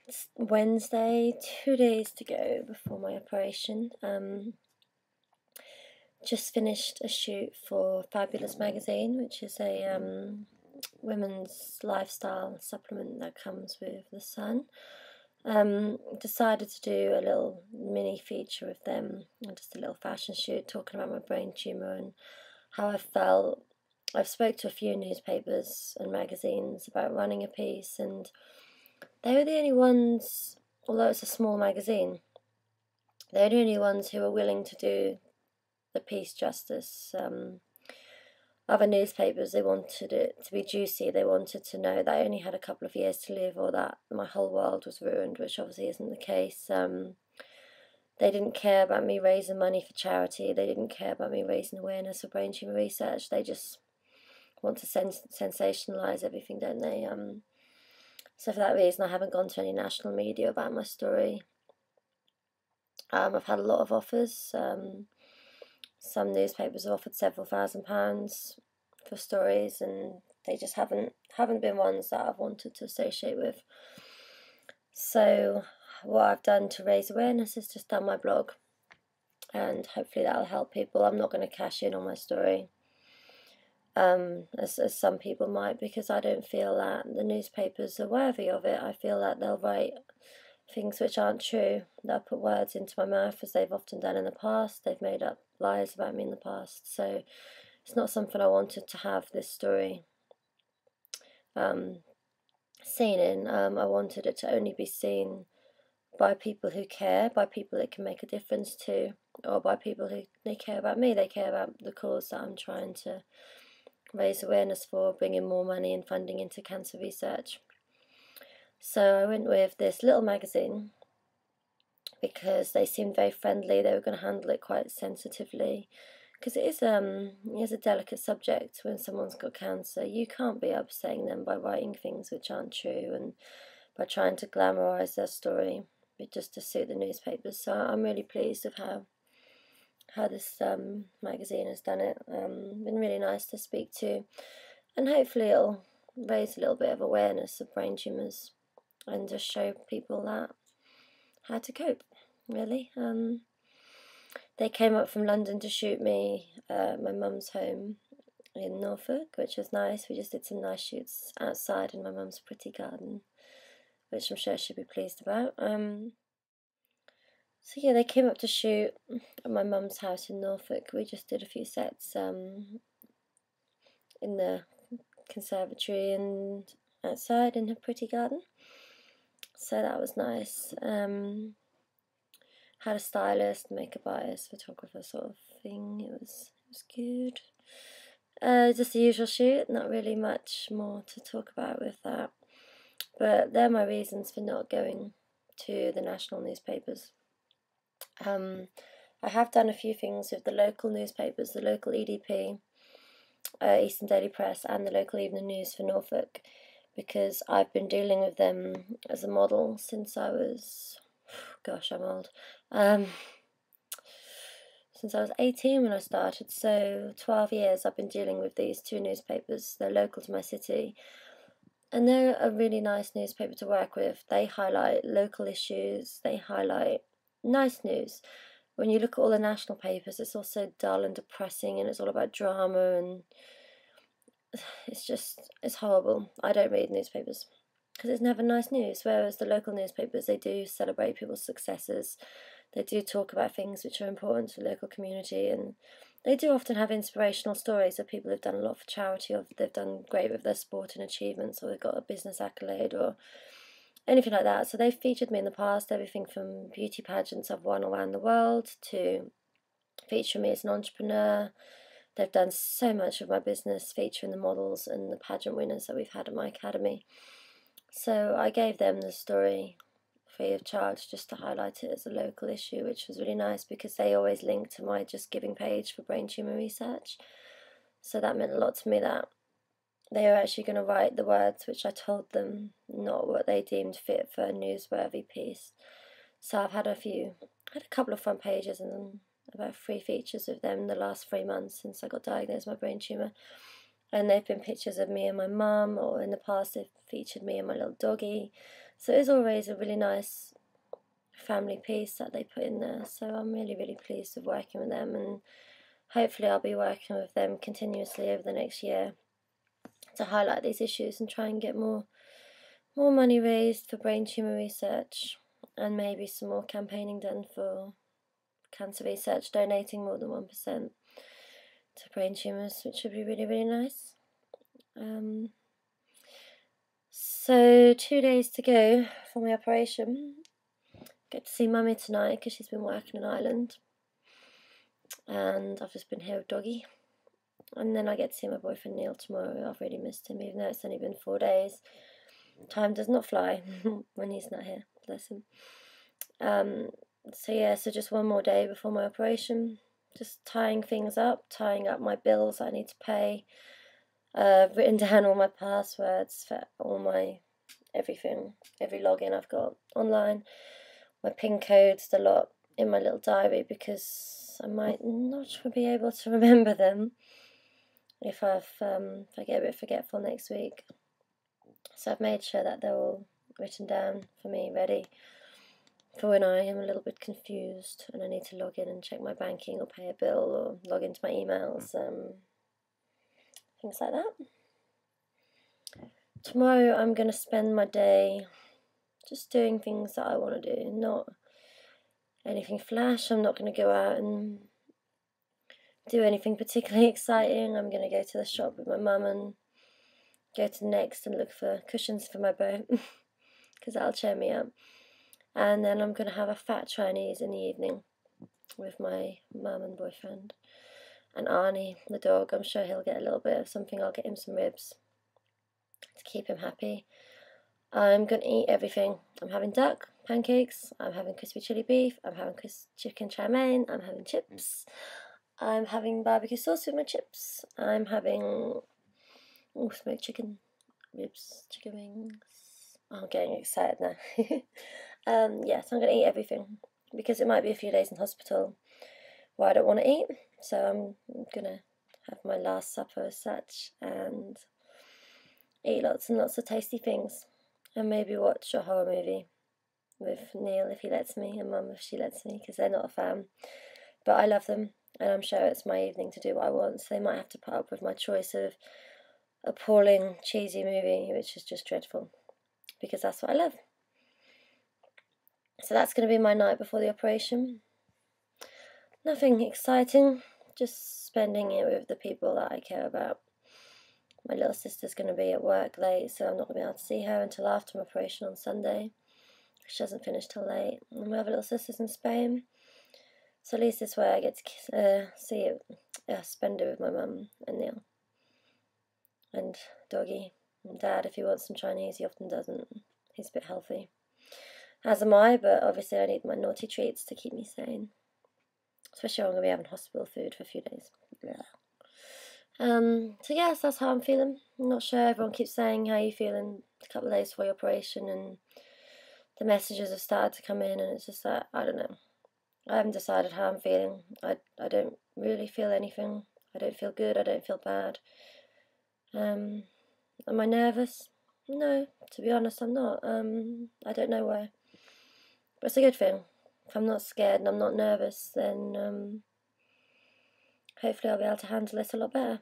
It's Wednesday, 2 days to go before my operation. Just finished a shoot for Fabulous magazine, which is a women's lifestyle supplement that comes with the Sun. Decided to do a little mini feature with them, just a little fashion shoot talking about my brain tumour and how I felt. I've spoke to a few newspapers and magazines about running a piece, and they were the only ones, although it's a small magazine, they're the only ones who were willing to do the piece justice. Other newspapers, they wanted it to be juicy. They wanted to know that I only had a couple of years to live, or that my whole world was ruined, which obviously isn't the case. They didn't care about me raising money for charity. They didn't care about me raising awareness for brain tumour research. They just want to sensationalise everything, don't they? So for that reason, I haven't gone to any national media about my story. I've had a lot of offers. Some newspapers have offered several £1,000s for stories, and they just haven't been ones that I've wanted to associate with. So what I've done to raise awareness is just done my blog, and hopefully that'll help people. I'm not going to cash in on my story, as some people might, because I don't feel that the newspapers are worthy of it. I feel that they'll write things which aren't true. They'll put words into my mouth, as they've often done in the past. They've made up lies about me in the past. So it's not something I wanted to have this story seen in. I wanted it to only be seen by people who care, by people it can make a difference to, or by people who they care about me. They care about the cause that I'm trying to raise awareness for, bringing more money and funding into cancer research. So I went with this little magazine because they seemed very friendly. They were going to handle it quite sensitively, because it is a delicate subject. When someone's got cancer, you can't be upsetting them by writing things which aren't true and by trying to glamorise their story, but just to suit the newspapers. So I'm really pleased with how this magazine has done it. Been really nice to speak to, and hopefully it'll raise a little bit of awareness of brain tumours and just show people that how to cope, really. They came up from London to shoot me at my mum's home in Norfolk, which was nice. We just did some nice shoots outside in my mum's pretty garden, which I'm sure she'll be pleased about. So yeah, they came up to shoot at my mum's house in Norfolk. We just did a few sets in the conservatory and outside in her pretty garden. So that was nice. Had a stylist, makeup artist, photographer sort of thing. It was good. Just the usual shoot, not really much more to talk about with that. But they're my reasons for not going to the national newspapers. I have done a few things with the local newspapers, the local EDP, Eastern Daily Press, and the local Evening News for Norfolk, because I've been dealing with them as a model since I was, gosh, I'm old, since I was 18 when I started, so 12 years I've been dealing with these two newspapers. They're local to my city, and they're a really nice newspaper to work with. They highlight local issues, they highlight nice news. When you look at all the national papers, it's also dull and depressing, and it's all about drama, and it's horrible. I don't read newspapers because it's never nice news, whereas the local newspapers, they do celebrate people's successes. They do talk about things which are important to the local community, and they do often have inspirational stories of people who've done a lot for charity, or they've done great with their sporting achievements, or they've got a business accolade, or anything like that. So they've featured me in the past, everything from beauty pageants I've won around the world to featuring me as an entrepreneur. They've done so much of my business, featuring the models and the pageant winners that we've had at my academy. So I gave them the story free of charge, just to highlight it as a local issue, which was really nice because they always link to my Just Giving page for brain tumour research. So that meant a lot to me, that they were actually going to write the words which I told them, not what they deemed fit for a newsworthy piece. So I've had a couple of front pages and about 3 features with them in the last 3 months since I got diagnosed with my brain tumour. And they've been pictures of me and my mum, or in the past they've featured me and my little doggy. So it is always a really nice family piece that they put in there. So I'm really, really pleased with working with them, and hopefully I'll be working with them continuously over the next year to highlight these issues and try and get more money raised for brain tumour research, and maybe some more campaigning done for cancer research, donating more than 1% to brain tumours, which would be really, really nice. So 2 days to go for my operation. Get to see Mummy tonight because she's been working in Ireland, and I've just been here with Doggy. And then I get to see my boyfriend Neil tomorrow. I've really missed him, even though it's only been 4 days. Time does not fly when he's not here, bless him. So yeah, so just one more day before my operation. Just tying things up, tying up my bills I need to pay. Written down all my passwords for all my everything, every login I've got online. My PIN codes, the lot in my little diary, because I might not be able to remember them if I get a bit forgetful next week. So I've made sure that they're all written down for me, ready for when I am a little bit confused and I need to log in and check my banking or pay a bill or log into my emails, things like that. Tomorrow I'm going to spend my day just doing things that I want to do, not anything flash. I'm not going to go out and do anything particularly exciting. I'm going to go to the shop with my mum and go to Next and look for cushions for my boat because that'll cheer me up. And then I'm going to have a fat Chinese in the evening with my mum and boyfriend. And Arnie, the dog, I'm sure he'll get a little bit of something. I'll get him some ribs to keep him happy. I'm going to eat everything. I'm having duck, pancakes, I'm having crispy chili beef, I'm having chicken chow mein, I'm having chips, I'm having barbecue sauce with my chips, I'm having smoked chicken, ribs, chicken wings. Oh, I'm getting excited now. Yes, I'm going to eat everything because it might be a few days in hospital where I don't want to eat. So I'm going to have my last supper as such and eat lots and lots of tasty things. And maybe watch a horror movie with Neil if he lets me, and Mum if she lets me, because they're not a fan. But I love them, and I'm sure it's my evening to do what I want, so they might have to put up with my choice of appalling, cheesy movie, which is just dreadful, because that's what I love. So that's going to be my night before the operation. Nothing exciting, just spending it with the people that I care about. My little sister's going to be at work late, so I'm not going to be able to see her until after my operation on Sunday. She doesn't finish till late. And my other little sister's in Spain, so at least this way I get to see it, spend it with my mum and Neil. And Doggy. And Dad, if he wants some Chinese, he often doesn't. He's a bit healthy. As am I, but obviously I need my naughty treats to keep me sane. Especially when I'm going to be having hospital food for a few days. Yeah. So yes, that's how I'm feeling. I'm not sure, everyone keeps saying how you feeling a couple of days before your operation, and the messages have started to come in, and it's just like, I don't know. I haven't decided how I'm feeling. I don't really feel anything. I don't feel good, I don't feel bad. Am I nervous? No, to be honest, I'm not. I don't know why. But it's a good thing. If I'm not scared and I'm not nervous, then hopefully I'll be able to handle it a lot better.